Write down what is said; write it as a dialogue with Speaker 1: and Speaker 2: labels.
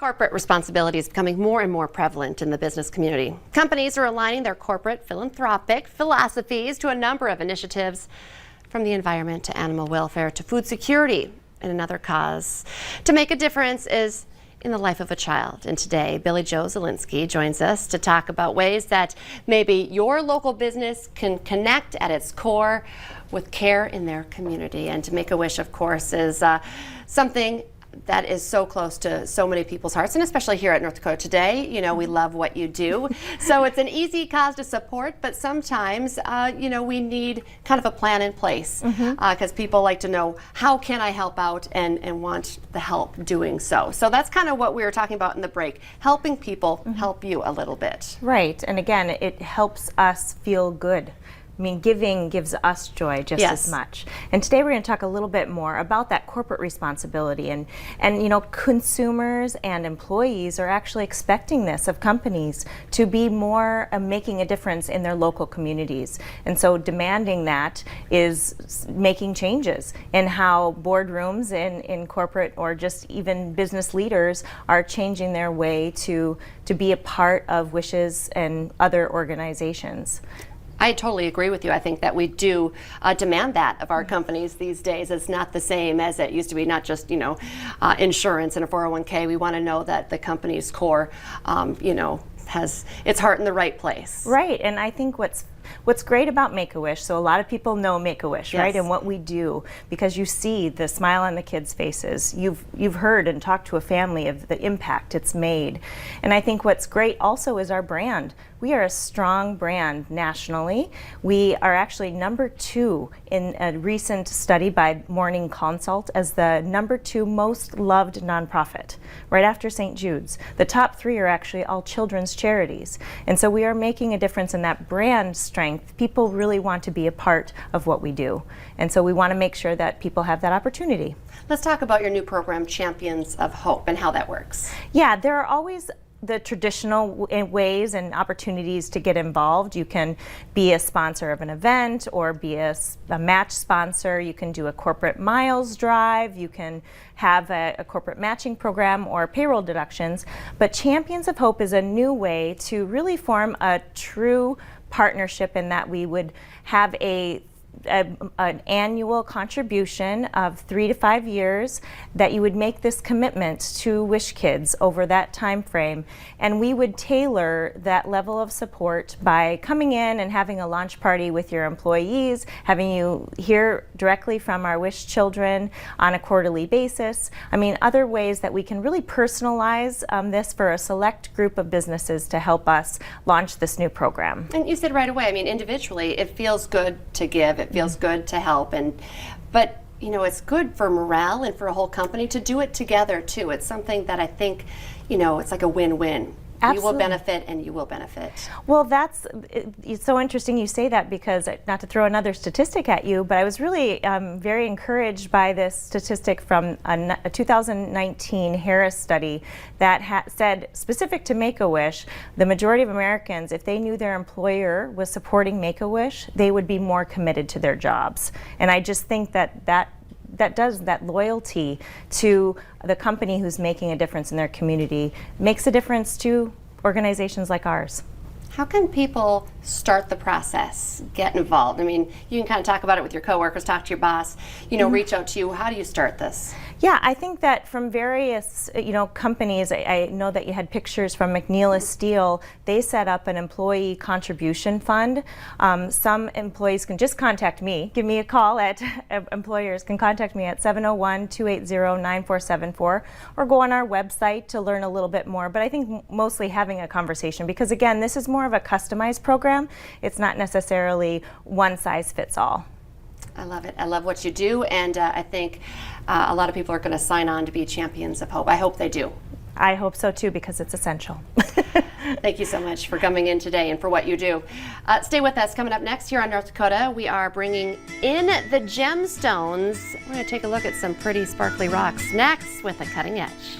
Speaker 1: Corporate responsibility is becoming more and more prevalent in the business community. Companies are aligning their corporate philanthropic philosophies to a number of initiatives, from the environment to animal welfare to food security. And another cause to make a difference is in the life of a child. And today, Billy Joe Zielinski joins us to talk about ways that maybe your local business can connect at its core with care in their community. And to make a wish, of course, is something that is so close to so many people's hearts, and especially here at North Dakota Today. You know, we love what you do. So it's an easy cause to support, but sometimes, you know, we need kind of a plan in place because people like to know, how can I help out, and want the help doing so. So that's kind of what we were talking about in the break, helping people help you a little bit.
Speaker 2: Right, and again, it helps us feel good. I mean, giving gives us joy just as much. And today we're going to talk a little bit more about that corporate responsibility. And you know, consumers and employees are actually expecting this of companies, to be more making a difference in their local communities. And so demanding that is making changes in how boardrooms in corporate, or just even business leaders, are changing their way to be a part of WISH's and other organizations.
Speaker 1: I totally agree with you. I think that we do demand that of our companies these days. It's not the same as it used to be, not just, you know, insurance and a 401k. We want to know that the company's core, you know, has its heart in the right place. Right,
Speaker 2: and I think what's great about Make-A-Wish, so a lot of people know Make-A-Wish, right, and what we do, because you see the smile on the kids' faces. You've heard and talked to a family of the impact it's made. And I think what's great also is our brand. We are a strong brand nationally. We are actually #2 in a recent study by Morning Consult as the #2 most loved nonprofit, right after St. Jude's. The top 3 are actually all children's charities. And so we are making a difference in that brand strength. People really want to be a part of what we do. And so we want to make sure that people have that opportunity.
Speaker 1: Let's talk about your new program, Champions of Hope, and how that works.
Speaker 2: Yeah, there are always the traditional ways and opportunities to get involved. You can be a sponsor of an event, or be a match sponsor. You can do a corporate miles drive. You can have a corporate matching program or payroll deductions. But Champions of Hope is a new way to really form a true partnership, in that we would have an annual contribution of 3 to 5 years, that you would make this commitment to Wish Kids over that time frame, and we would tailor that level of support by coming in and having a launch party with your employees, having you hear directly from our Wish children on a quarterly basis. I mean, other ways that we can really personalize this for a select group of businesses to help us launch this new program.
Speaker 1: And you said right away, I mean, individually, it feels good to give. It feels good to help, but you know, it's good for morale and for a whole company to do it together too. It's something that I think, you know, it's like a win-win. You will benefit and you will benefit. Well,
Speaker 2: it's so interesting you say that, because, not to throw another statistic at you, but I was really very encouraged by this statistic from a 2019 Harris study that said, specific to Make-A-Wish, the majority of Americans, if they knew their employer was supporting Make-A-Wish, they would be more committed to their jobs. And I just think that loyalty to the company who's making a difference in their community makes a difference to organizations like ours.
Speaker 1: How can people start the process, get involved? I mean, you can kind of talk about it with your coworkers, talk to your boss, you know, reach out to you. How do you start this?
Speaker 2: Yeah, I think that from various, you know, companies, I know that you had pictures from McNeil Steel. They set up an employee contribution fund. Some employees can just contact me, give me a call employers can contact me at 701-280-9474, or go on our website to learn a little bit more. But I think mostly having a conversation, because again, this is more of a customized program. It's not necessarily one size fits all.
Speaker 1: I love it. I love what you do, and I think a lot of people are going to sign on to be Champions of Hope. I hope they do.
Speaker 2: I hope so too, because it's essential.
Speaker 1: Thank you so much for coming in today and for what you do. Stay with us. Coming up next here on North Dakota, we are bringing in the gemstones. We're going to take a look at some pretty sparkly rocks next with a cutting edge.